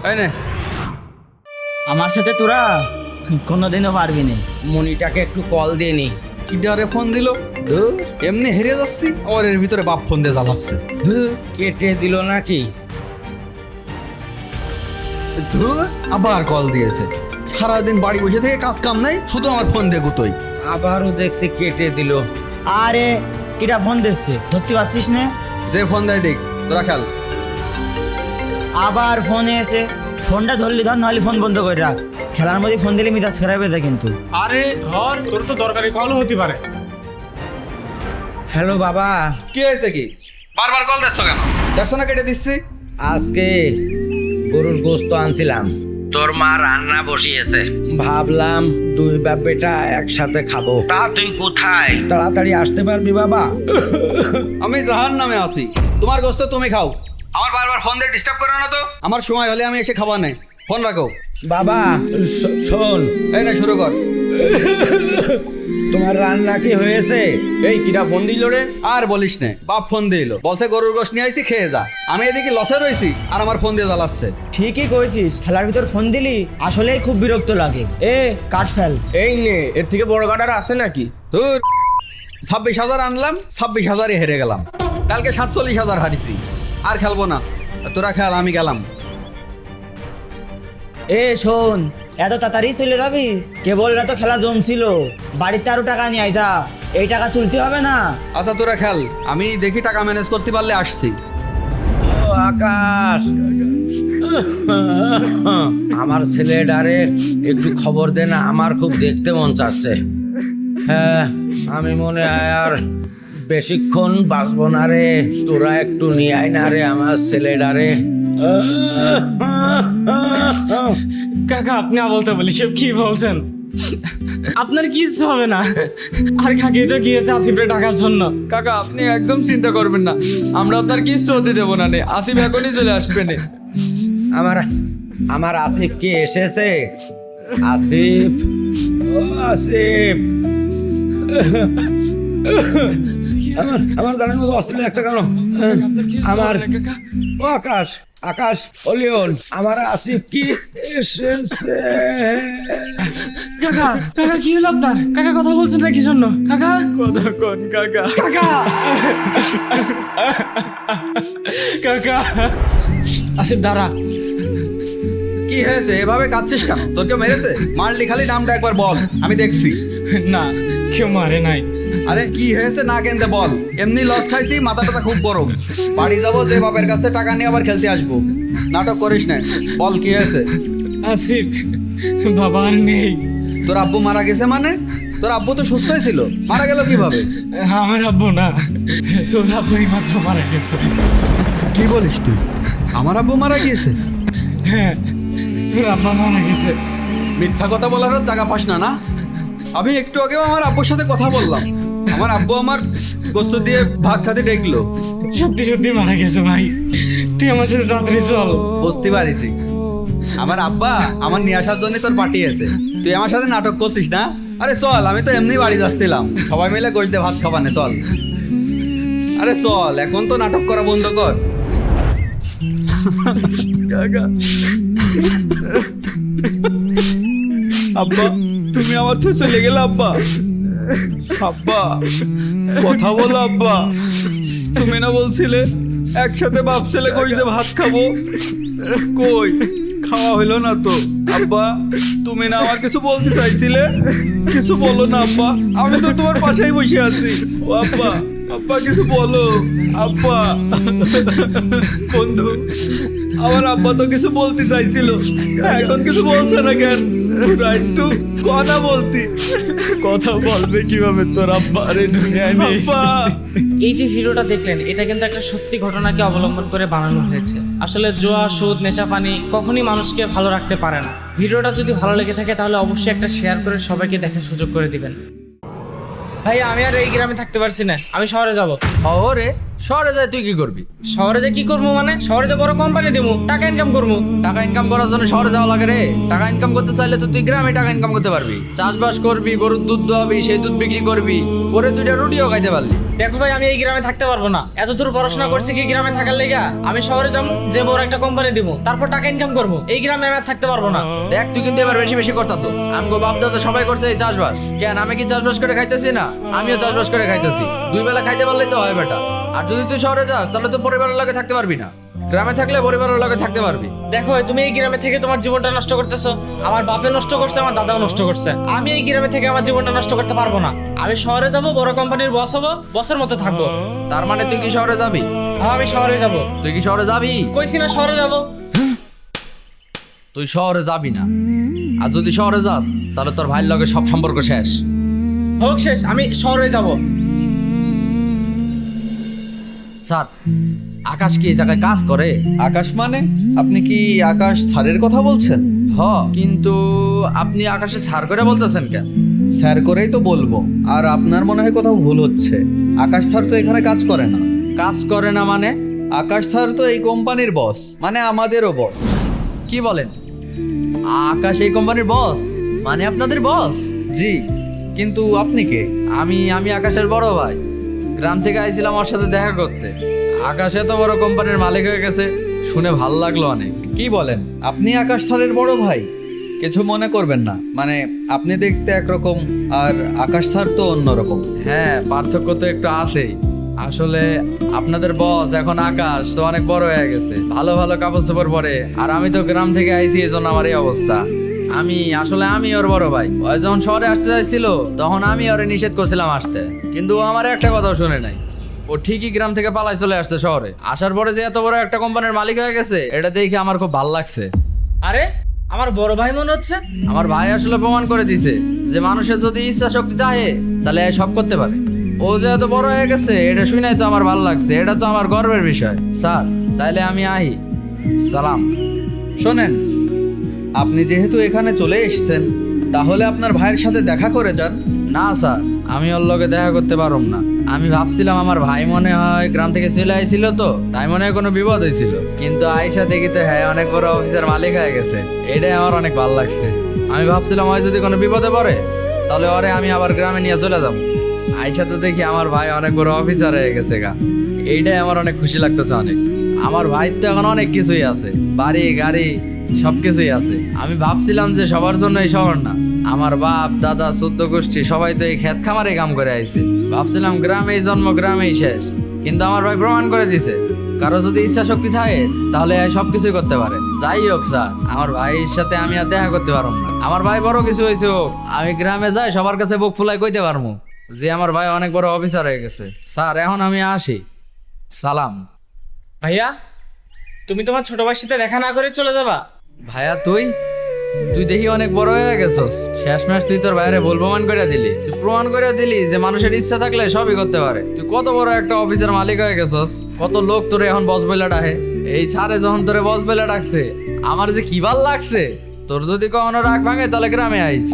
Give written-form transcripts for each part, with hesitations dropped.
তাই না? আমার সাথে তোরা কোনোদিনও পারবি না। মনিটাকে একটু কল দিয়ে নি। কি ডারে ফোন দিল? ধুর, এমনি হেরে যাচ্ছি, আবার এর ভিতরে বাপ ফোন দিয়ে জ্বালাচ্ছে। ধুর, কেটে দিল নাকি? ধুর, আবার কল দিয়েছে। সারাদিন বাড়ি বসে থেকে কাজ কাম নাই, শুধু আমার ফোন দিয়ে গুতোই। আবারও দেখছি কেটে দিল। আরে কিরা ফোন দিচ্ছে, ধরতে পারছিস না? যে ফোন দেয় দেখ, তোরা খেল। আবার ফোন এসে ফোনটা ধরলি ধর, নাহলে ফোন বন্ধ করে রাখ। খেলার মধ্যে ফোন দিলে মিজাজ খারাপ হয়ে যায় কিন্তু। আরে ধর, তোর তো দরকারি কল হতে পারে। হ্যালো বাবা, কি হয়েছে কি? বারবার কল দিচ্ছ কেন? দেখছো না কেটে দিচ্ছি। আজকে গরুর গোস্ত আনছিলাম, তোর মা রান্না বসিয়েছে, ভাবলাম দুই বাপ বেটা একসাথে খাবো। তা তুই কোথায়? তাড়াতাড়ি আসতে পারবি বাবা? আমি জাহান নামে আছি, তোমার গোস্ত তুমি খাও। আমার বারবার ফোন দিয়ে ডিস্টার্ব করো না তো। আমার সময় হলে আমি এসে খাবার নেই, ফোন রাখো। বাবা শোন, এই না, শুরু কর। তোমার রান্না কি হয়েছে? এই কিরা ফোন দিল রে? আর বলিস না, বাপ ফোন দিল, বলছে গরুর গোশ নিয়ে আইছি, খেয়ে যা। আমি এদিকে লসে রয়েছি আর আমার ফোন দিয়ে জ্বালাচ্ছে। ঠিকই কইছিস, খেলার ভিতর ফোন দিলি আসলেই খুব বিরক্ত লাগে। কাট ফেল। এই নে, এর থেকে বড় কাটার আছে নাকি? ধুর, 26,000 আনলাম, 26,000-ই হেরে গেলাম। কালকে 47,000 হারিছি। আর খেলবো না, তোরা খেল, আমি গেলাম। শোন, এত তাড়াতাড়ি চলে যাবি? কেবল তো খেলা জমছিল, বাড়িতে আরো টাকা নিয়ে আইসা, এই টাকা তুলতে হবে না? আচ্ছা তোরা খেল, আমি দেখি টাকা ম্যানেজ করতে পারলে আসছি। ও আকাশ, আমার ছেলেটারে একটু খবর দে না, আমার খুব দেখতে মন চাচ্ছে। হ্যাঁ, আমি মনে হয় আর বেশিক্ষণ বাঁচবো না রে, তোরা একটু নিয়ে আয় না রে আমার ছেলেটারে। কাকা আপনি বলতে বলি সব কি বলছেন? আপনার কিছু হবে না। আর কাকি তো গিয়েছে আসিফের টাকার জন্য। কাকা আপনি একদম চিন্তা করবেন না, আমরা আপনার কিচ্ছু হতে দেবো না নে, আসিফ এখনই চলে আসবে নে। আমার আসিফ কি এসেছে? আসিফ, ও আসিফ, আমার গানের মতো অস্ট্রেলিয়া একটা কেন? আমার ও আকাশ, আকাশ অলিয়ন, আমার আসিফ কি এসেছে? কাকা কাকা কি হলো আপনার? কাকা কথা বলছেন না কি জন্য? কাকা কথা কোন কাকা? কাকা কাকা আসিফ দাঁড়া। কি হয়েছে, এভাবে কাঁদছিস কেন? তোর কেউ মেরেছে? মারলি খালি নামটা একবার বল, আমি দেখছি। না, কেউ মারে নাই। আরে কি হয়েছে না কেনতে বল। এমনি লস খাইছি, মাথাটা খুব গরম। বাড়ি যাবো, যে বাপের কাছ থেকে টাকা নিয়ে আবার খেলতে আসবো। নাটক করিস না, বল কি হয়েছে? আসিফ বাবা আর নেই। তোর আব্বু মারা গেছে মানে? তোর আব্বু তো সুস্থই ছিল, মারা গেল কিভাবে? আমার আব্বু না, তোর আব্বু মাত্র মারা গেছে। কি বলিস তুই? আমার আব্বু মারা গিয়েছে? হ্যাঁ, তোর আব্বা মারা গেছে। মিথ্যা কথা বলার জায়গা পাস না না? আমি একটু আগেও আমার আব্বুর সাথে কথা বললাম। আমার আব্বু আমার গোস্ত দিয়ে ভাত খাতে ডেকলো। সত্যি সত্যি মারা গেছে ভাই, তুই আমার সাথে তাড়াতাড়ি চল। বুঝতে পারিছি, আমার আব্বা আমার নিয়ে আসার জন্য তোর পাঠিয়েছে। তুই আমার সাথে নাটক করছিস না? আরে চল, আমি তো এমনি বাড়ি যাচ্ছিলাম, সবাই মিলে গোশ দিয়ে ভাত খাবানে চল। আরে চল, এখন তো নাটক করা বন্ধ কর। কাকা আব্বা, তুমি আমার তো চলে গেলে আব্বা। আব্বা কথা বলো আব্বা, তুমি না বলছিলে একসাথে বাপ ছেলে কইতে ভাত খাবো? কই খাওয়া হইলো না তো। আব্বা তুমি না আমার কিছু বলতে চাইছিলে, কিছু বলো না আব্বা, আমি তো তোমার পাশেই বসে আছি। ও আব্বা, আব্বা কিছু বলো আব্বা। বন্ধু, আমার আব্বা তো কিছু বলতে চাইছিল, এখন কিছু বলছে না কেন? একটু কথা বলতি। কথা বলবে কিভাবে, তোর আব্বা আর এই দুনিয়ায় নেই। আব্বা এই যে ভিডিওটা দেখলেন, এটা কিন্তু একটা সত্যি ঘটনাকে অবলম্বন করে বানানো হয়েছে। আসলে জুয়া, সুদ, নেশা পানি কখনই মানুষকে ভালো রাখতে পারে না। ভিডিওটা যদি ভালো লেগে থাকে তাহলে অবশ্যই একটা শেয়ার করে সবাইকে দেখার সুযোগ করে দিবেন। ভাই আমি আর এই গ্রামে থাকতে পারছি না, আমি শহরে যাব। শহরে? শহরে যায় তুই কি করবি? শহরে যে কি করবো মানে, শহরে যে বড় কোম্পানি দিব, টাকা ইনকাম করবো। টাকা ইনকাম করার জন্য শহরে যাওয়া লাগে রে। টাকা ইনকাম করতে চাইলে তো তুই গ্রামে টাকা ইনকাম করতে পারবি। চাষবাস করবি, গরুর দুধ দোয়াবি, সেই দুধ বিক্রি করবি, করে দুইটা রুটিও খাইতে পারলি। দেখো ভাই, আমি এই গ্রামে থাকতে পারবো না। এত দূর পড়াশোনা করছি কি গ্রামে থাকার লেগা? আমি শহরে যাবো, যে বড় একটা কোম্পানি দিব, তারপর টাকা ইনকাম করবো। এই গ্রামে আমি আর থাকতে পারবো না। দেখ তুই কিন্তু এবার বেশি বেশি করতেছস। আমগো বাপ দাদা সবাই করছে এই চাষবাস, কেন আমি কি চাষবাস করে খাইতেছি না? আমিও চাষবাস করে খাইতেছি। দুই বেলা খাইতে পারলেই তো হয় বেটা। আর যদি তুই শহরে যাস তাহলে তো পরিবারের লগে থাকতে পারবি না। গ্রামে থাকলে পরিবারের লগে থাকতে পারবি। দেখো ভাই, তুমি এই গ্রামে থেকে তোমার জীবনটা নষ্ট করতেছো। আমার বাপে নষ্ট করছে, আমার দাদাও নষ্ট করছে। আমি এই গ্রামে থেকে আমার জীবনটা নষ্ট করতে পারবো না। আমি শহরে যাব, বড় কোম্পানির বস হবো, বসের মতো থাকবো। তার মানে তুই কি শহরে যাবি? হ্যাঁ, আমি শহরে যাব। তুই কি শহরে যাবি? কইছি না শহরে যাব। তুই শহরে যাবি না। আর যদি শহরে যাস তাহলে তোর ভাইয়ের লগে সব সম্পর্ক শেষ। হোক শেষ, আমি শহরে যাব। স্যার, আকাশ কি এই জায়গায় কাজ করে? আকাশ মানে? আপনি কি আকাশ স্যারের কথা বলছেন? হ, কিন্তু আপনি আকাশে ছাড় করে বলতেছেন কেন? স্যার করেই তো বলবো। আর আপনার মনে হয় কোথাও ভুল হচ্ছে। আকাশ স্যার তো এখানে কাজ করে না। কাজ করে না মানে? আকাশ স্যার তো এই কোম্পানির বস, মানে আমাদেরও বস। কি বলেন? আকাশ এই কোম্পানির বস? মানে আপনাদের বস? জি, কিন্তু আপনি কে? আমি আকাশের বড় ভাই। গ্রাম থেকে আইছিলাম ওর সাথে দেখা করতে। আকাশ এত বড় কোম্পানির মালিক হয়ে গেছে, শুনে ভাল লাগলো অনেক। কি বলেন? আপনি আকাশ স্যারের বড় ভাই? কিছু মনে করবেন না, মানে আপনি দেখতে একরকম আর আকাশ স্যার তো অন্যরকম। হ্যাঁ, পার্থক্য তো একটু আছেই। আসলে আপনাদের বস এখন আকাশ তো অনেক বড় হয়ে গেছে, ভালো ভালো কাপড় চোপড় পরে। আর আমি তো গ্রাম থেকে আইছি, এই জন্য আমার এই অবস্থা। আমি ওর বড় ভাই। ওই যখন শহরে আসতে চাইছিল তখন আমি ওরে নিষেধ করছিলাম আসতে, কিন্তু ও আমার একটা কথাও শুনে নাই। ও ঠিকই গ্রাম থেকে পালাই চলে আসছে শহরে। আসার পরে যে এত বড় একটা কোম্পানির মালিক হয়ে গেছে, এটা দেখে আমার খুব ভালো লাগছে। আরে, আমার বড় ভাই মনে হচ্ছে। আমার ভাই আসলে প্রমাণ করে দিছে যে মানুষের যদি ইচ্ছা শক্তি থাকে তাহলে সব করতে পারে। ও যে এত বড় হয়ে গেছে এটা শুনেই তো আমার ভালো লাগছে। এটা তো আমার গর্বের বিষয়। স্যার, তাইলে আমি আহি। সালাম। শোনেন, আপনি যেহেতু এখানে চলে এসেছেন, তাহলে আপনার ভাইয়ের সাথে দেখা করে যান। না স্যার, আমি ওর লগে দেখা করতে পারুম না। আমি ভাবছিলাম আমার ভাই মনে হয় গ্রাম থেকে চলে আইছিল, তো তাই মনে হয় কোনো বিপদ হয়েছিল। কিন্তু আয়সা দেখি তো হ্যাঁ অনেক বড় অফিসার মালিক হয়ে গেছে। এটাই আমার অনেক ভালো লাগছে। আমি ভাবছিলাম হয় যদি কোনো বিপদে পড়ে তাহলে ওরে আমি আবার গ্রামে নিয়ে চলে যাব। আয়সা তো দেখি আমার ভাই অনেক বড় অফিসার হয়ে গেছে গা। এইটাই আমার অনেক খুশি লাগতেছে অনেক। আমার ভাই তো এখন অনেক কিছুই আছে, বাড়ি গাড়ি সব কিছুই আছে। আমি ভাবছিলাম যে সবার জন্য এই শহর না। আমার বাপ দাদা 14 গোষ্ঠী সবাই তো এই ক্ষেত খামারে কাম করে আইছে। ভাবছিলাম গ্রামেই জন্ম, গ্রামেই শেষ। কিন্তু আমার ভাই প্রমাণ করে দিছে কারো যদি ইচ্ছা শক্তি থাকে তাহলে সবকিছুই করতে পারে। যাই হোক স্যার, আমার ভাইয়ের সাথে আমি আর দেখা করতে পারবো না। আমার ভাই বড় কিছু হয়েছে হোক, আমি গ্রামে যাই সবার কাছে বুক ফুলাই কইতে পারবো যে আমার ভাই অনেক বড় অফিসার হয়ে গেছে। স্যার, এখন আমি আসি। সালাম। ভাইয়া, তুমি তোমার ছোট ভাইয়ের সাথে দেখা না করে চলে যাবা? ভাইয়া, তুই দেখি অনেক বড় হয়ে গেছস। শেষমেশ তুই তোর ভাইরে ভুল প্রমাণ করে দিলি। তুই প্রমাণ করে দিলি যে মানুষের ইচ্ছা থাকলে সবই করতে পারে। তুই কত বড় একটা অফিসের মালিক হয়ে গেছস। কত লোক তোরে এখন বস বলে ডাকে। এই স্যারে যখন তোরে বস বলে ডাকছে আমার যে কি ভাল লাগছে। তোর যদি কখনো রাগ ভাঙে তাহলে গ্রামে আইস।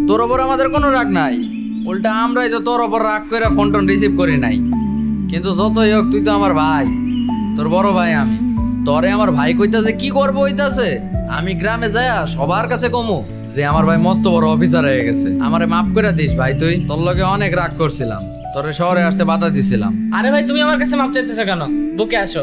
তোর ওপর আমাদের কোনো রাগ নাই, উল্টা আমরাই তো তোর ওপর রাগ করে ফোন টোন রিসিভ করি নাই। কিন্তু যতই হোক তুই তো আমার ভাই, তোর বড় ভাই আমি। তরে আমার ভাই কইতাছে কি করবো হইতাছে। আমি গ্রামে যায়া সবার কাছে কমু যে আমার ভাই মস্ত বড় অফিসার হয়ে গেছে। আমারে মাফ করে দিস ভাই। তুই তোর লগে অনেক রাগ করছিলাম, তোরে শহরে আসতে বাধা দিছিলাম। আরে ভাই, তুমি আমার কাছে মাপ চাইতেছো কেন? বুকে আসো।